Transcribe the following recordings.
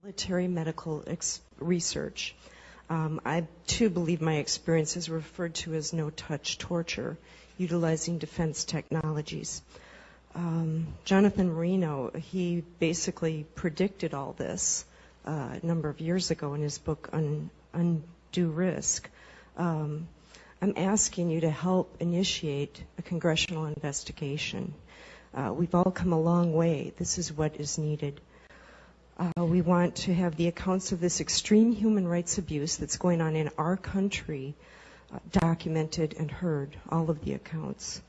Military medical research. I too believe my experience is referred to as no-touch torture, utilizing defense technologies. Jonathan Marino, he basically predicted all this a number of years ago in his book Undue Risk. I'm asking you to help initiate a congressional investigation. We've all come a long way. This is what is needed. We want to have the accounts of this extreme human rights abuse that's going on in our country documented and heard, all of the accounts.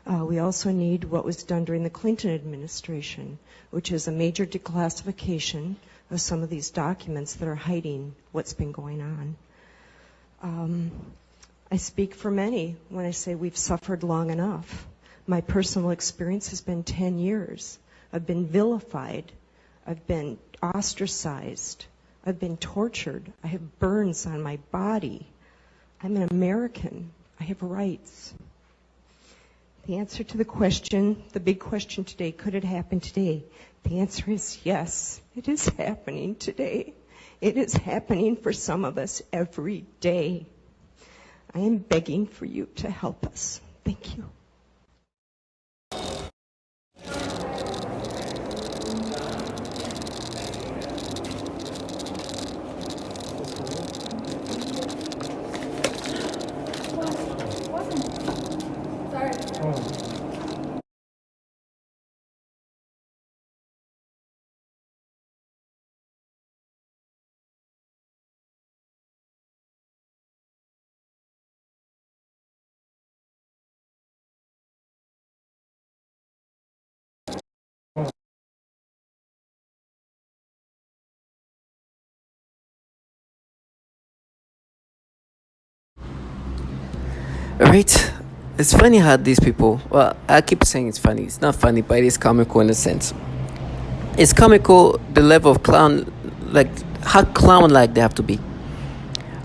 We also need what was done during the Clinton administration, which is a major declassification of some of these documents that are hiding what's been going on. I speak for many when I say we've suffered long enough. My personal experience has been 10 years. I've been vilified. I've been ostracized. I've been tortured. I have burns on my body. I'm an American. I have rights. The answer to the question, the big question today, could it happen today? The answer is yes, it is happening today. It is happening for some of us every day. I am begging for you to help us. Thank you. Right? It's funny how these people, well, I keep saying it's funny. It's not funny, but it is comical in a sense. It's comical, the level of clown, like how clown-like they have to be.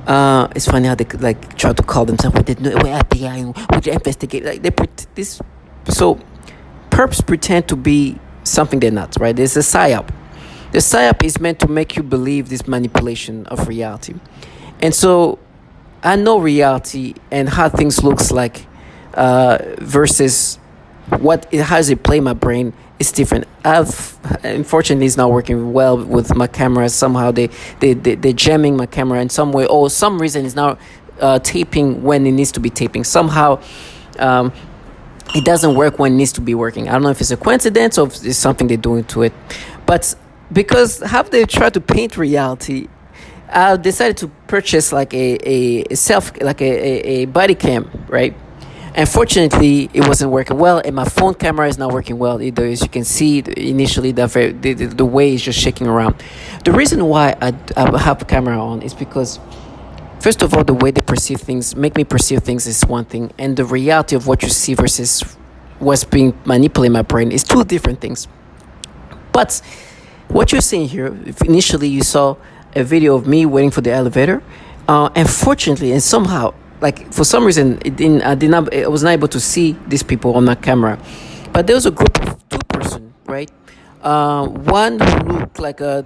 It's funny how they like try to call themselves, we're FBI, we investigate. Like so perps pretend to be something they're not, right? There's a psyop. The psyop is meant to make you believe this manipulation of reality. And so I know reality and how things looks like versus how does it play my brain is different. Unfortunately, it's not working well with my camera. Somehow they're jamming my camera in some way, or some reason it's not taping when it needs to be taping. Somehow it doesn't work when it needs to be working. I don't know if it's a coincidence or if it's something they're doing to it. But because how they try to paint reality, I decided to purchase like a body cam, right? Unfortunately, it wasn't working well, and my phone camera is not working well either. As you can see, initially the way it's just shaking around. The reason why I have a camera on is because, first of all, the way they perceive things, make me perceive things is one thing, and the reality of what you see versus what's being manipulated in my brain is two different things. But what you're seeing here, if initially you saw a video of me waiting for the elevator. Unfortunately, and somehow, like for some reason, I was not able to see these people on my camera. But there was a group of two person, right? One who looked like a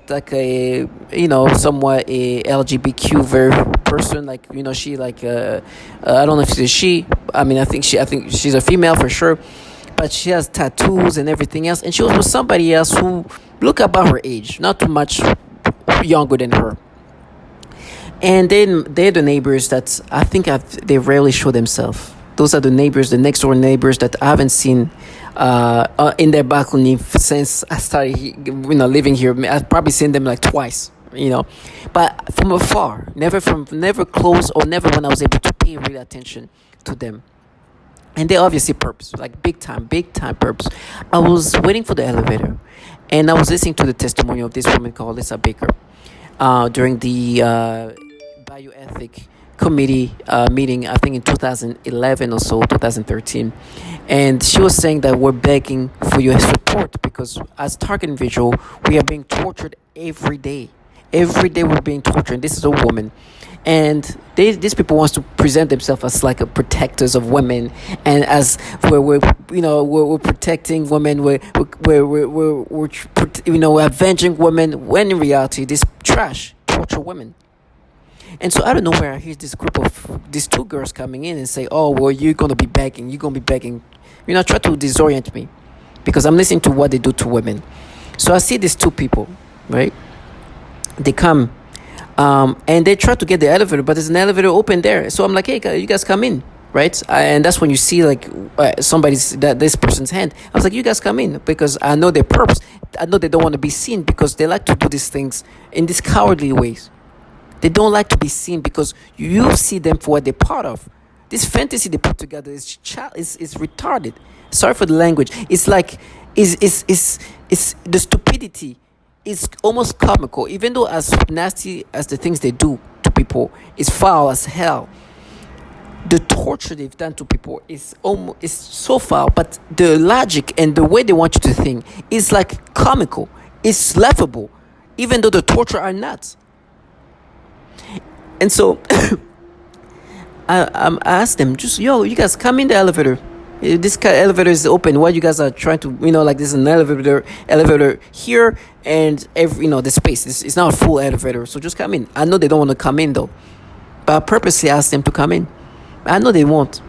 somewhat a LGBTQ very person, like she like I don't know if she's a she. I mean, I think she's a female for sure, but she has tattoos and everything else, and she was with somebody else who looked about her age, not too much younger than her. And then they're the neighbors that I think they rarely show themselves. Those are the neighbors, the next door neighbors that I haven't seen in their balcony since I started living here. I've probably seen them like twice, but from afar, never close, or never when I was able to pay real attention to them. And they're obviously perps, like big time perps. I was waiting for the elevator, and I was listening to the testimony of this woman called Lisa Baker during the bioethic committee meeting, I think in 2011 or so, 2013. And she was saying that we're begging for your support because as target individual, we are being tortured every day. Every day we're being tortured. This is a woman, and these people wants to present themselves as like a protectors of women, and as we're protecting women, we're avenging women, when in reality this trash torture women. And so out of nowhere, I hear this group of these two girls coming in and say, "Oh, well, you're gonna be begging. Try to disorient me, because I'm listening to what they do to women." So I see these two people, right? They come, and they try to get the elevator, but there's an elevator open there. So I'm like, "Hey, you guys come in." Right, and that's when you see like this person's hand. I was like, "You guys come in," because I know their purpose. I know they don't want to be seen, because they like to do these things in these cowardly ways. They don't like to be seen because you see them for what they're part of. This fantasy they put together is retarded. Sorry for the language. It's like is the stupidity is almost comical. Even though as nasty as the things they do to people is foul as hell, the torture they've done to people is so foul. But the logic and the way they want you to think is like comical. It's laughable, even though the torture are nuts. And so I asked them, just, "Yo, you guys come in the elevator. This elevator is open. Why you guys are trying to, like there's an elevator here, and the space. It's not a full elevator, so just come in." I know they don't want to come in though, but I purposely asked them to come in. I know they won't,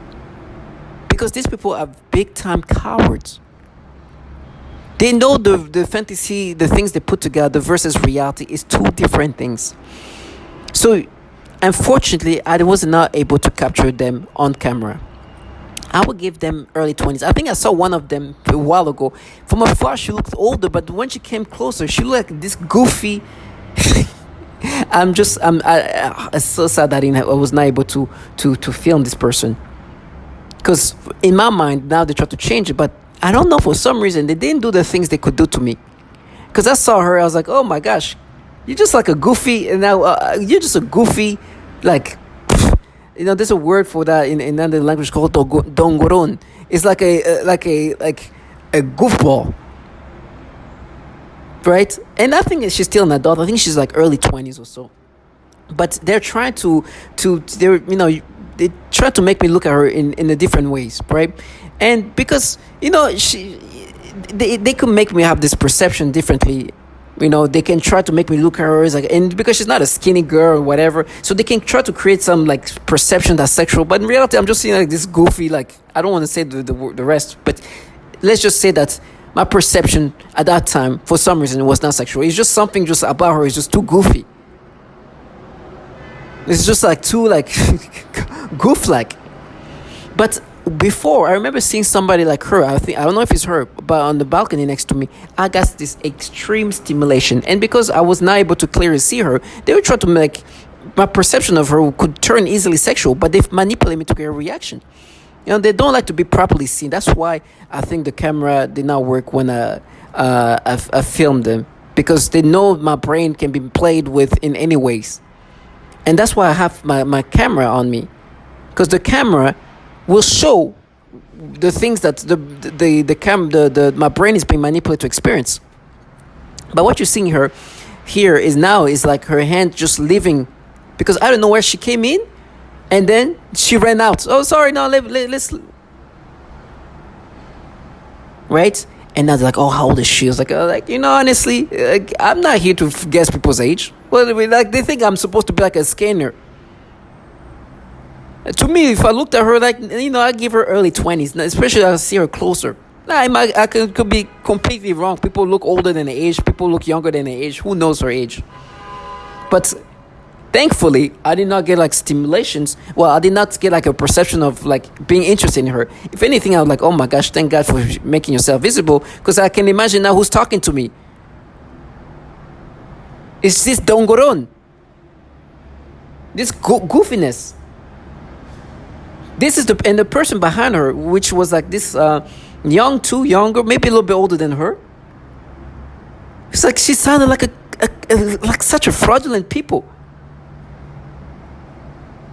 because these people are big time cowards. They know the fantasy, the things they put together versus reality is two different things. So unfortunately, I was not able to capture them on camera. I would give them early 20s. I think I saw one of them a while ago. From afar, she looked older, but when she came closer, she looked like this goofy. I'm so sad that I was not able to film this person. Because in my mind, now they try to change it, but I don't know, for some reason, they didn't do the things they could do to me. Because I saw her, I was like, oh my gosh, you're just like a goofy, and now you're just a goofy, like, there's a word for that in another language called dongoron. It's like a goofball, right? And I think she's still an adult. I think she's like early 20s or so. But they're trying they try to make me look at her in a different ways, right? And because they could make me have this perception differently. They can try to make me look at her as like, and because she's not a skinny girl or whatever, so they can try to create some like perception that's sexual. But in reality, I'm just seeing like this goofy, like, I don't want to say the rest, but let's just say that my perception at that time, for some reason, was not sexual. It's just something just about her is just too goofy. It's just like too like goof-like. But before, I remember seeing somebody like her. I don't know if it's her, but on the balcony next to me, I got this extreme stimulation. And because I was not able to clearly see her, they would try to make my perception of her could turn easily sexual, but they manipulate me to get a reaction. They don't like to be properly seen. That's why I think the camera did not work when I filmed them, because they know my brain can be played with in any ways. And that's why I have my camera on me, because the camera will show the things that my brain is being manipulated to experience. But what you're seeing her here is like her hand just leaving, because I don't know where she came in, and then she ran out. Oh, sorry, no, let's. Right? And now they're like, oh, how old is she? I was like, honestly, I'm not here to guess people's age. Well, they think I'm supposed to be like a scanner. To me, if I looked at her, I give her early 20s, especially I see her closer. I could be completely wrong. People look older than the age. People look younger than the age. Who knows her age? But thankfully, I did not get like stimulations. Well, I did not get like a perception of like being interested in her. If anything, I was like, oh my gosh, thank God for making yourself visible, because I can imagine now who's talking to me. It's this dongoron. This goofiness. This is the person behind her, which was like this younger, maybe a little bit older than her. It's like she sounded like like such a fraudulent people.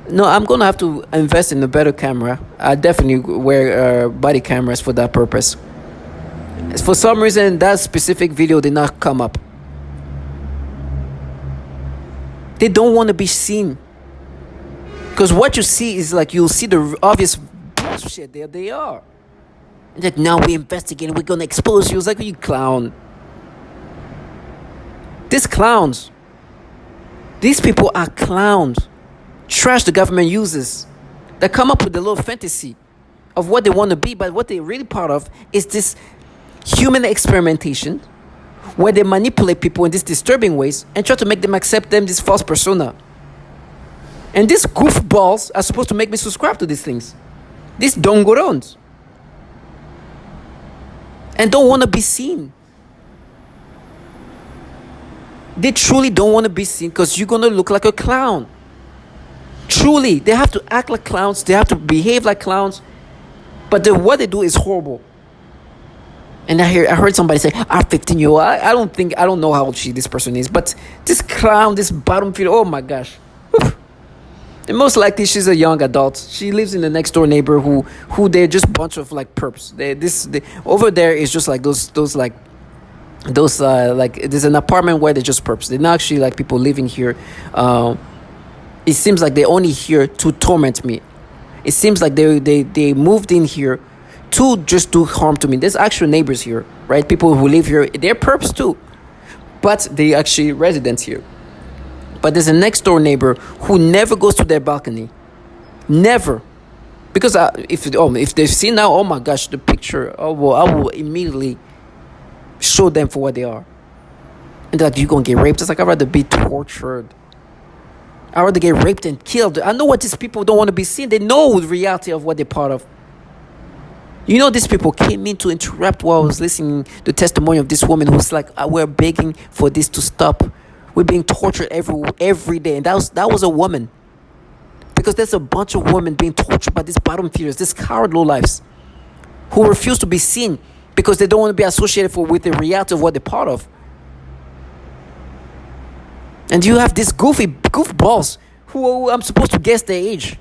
No, I'm gonna have to invest in a better camera. I definitely wear body cameras for that purpose. For some reason, that specific video did not come up. They don't want to be seen. Because what you see is like, you'll see the obvious bullshit. There they are. Like, now we're investigating, we're gonna expose you. It's like, you clown. These clowns. These people are clowns. Trash the government uses. They come up with a little fantasy of what they want to be, but what they're really part of is this human experimentation where they manipulate people in these disturbing ways and try to make them accept them, this false persona. And these goofballs are supposed to make me subscribe to these things. These dongorons. And don't want to be seen. They truly don't want to be seen because you're going to look like a clown. Truly, they have to act like clowns. They have to behave like clowns. But what they do is horrible. And I heard somebody say, I'm 15 years old. I don't know how old this person is. But this clown, this bottom feeder, oh my gosh. And most likely she's a young adult. She lives in the next door neighbor who they're just a bunch of like perps. Over there is just like those like there's an apartment where they're just perps. They're not actually like people living here. It seems like they're only here to torment me. It seems like they moved in here to just do harm to me. There's actual neighbors here, right? People who live here, they're perps too, but they actually residents here. But there's a next door neighbor who never goes to their balcony, never, because if they see now, oh my gosh, the picture, I will immediately show them for what they are. And they're like, you gonna get raped? It's like, I'd rather be tortured. I'd rather get raped and killed. I know what these people don't want to be seen. They know the reality of what they're part of. You know, these people came in to interrupt while I was listening to the testimony of this woman who's like, we're begging for this to stop. We're being tortured every day. And that was a woman. Because there's a bunch of women being tortured by these bottom feeders, these coward lowlifes, who refuse to be seen because they don't want to be associated with the reality of what they're part of. And you have these goofballs who I'm supposed to guess their age.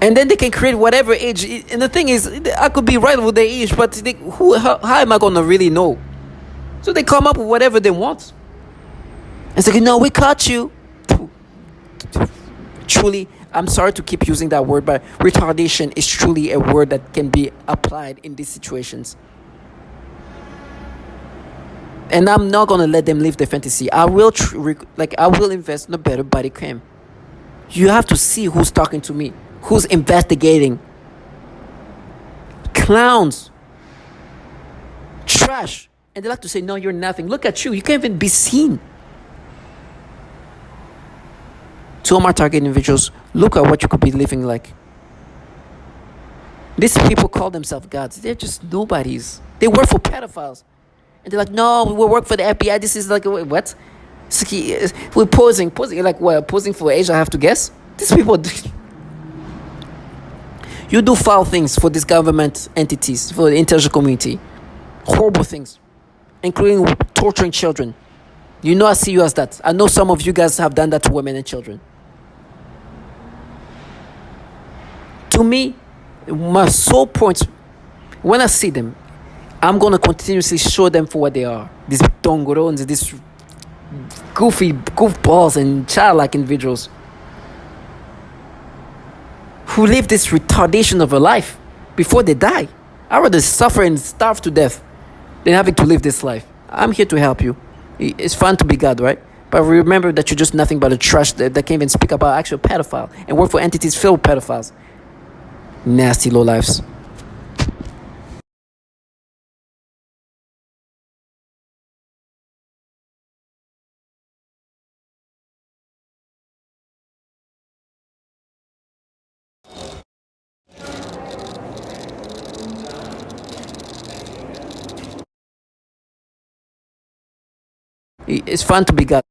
And then they can create whatever age. And the thing is, I could be right with their age, but how am I going to really know? So they come up with whatever they want. It's like, no, we caught you. Truly, I'm sorry to keep using that word, but retardation is truly a word that can be applied in these situations. And I'm not going to let them live their fantasy. I will invest in a better body cam. You have to see who's talking to me, who's investigating. Clowns. Trash. And they like to say, no, you're nothing. Look at you. You can't even be seen. To all my target individuals, look at what you could be living like. These people call themselves gods. They're just nobodies. They work for pedophiles. And they're like, no, we work for the FBI. This is like, what? We're posing. Like, what? Posing for age, I have to guess? These people, you do foul things for these government entities, for the intelligence community. Horrible things, including torturing children. You know, I see you as that. I know some of you guys have done that to women and children. To me, my sole point, when I see them, I'm going to continuously show them for what they are. These dongorons, these goofballs and childlike individuals who live this retardation of a life before they die. I'd rather suffer and starve to death than having to live this life. I'm here to help you. It's fun to be God, right? But remember that you're just nothing but a trash that can't even speak about actual pedophile and work for entities filled with pedophiles. Nasty lowlifes. It's fun to be God.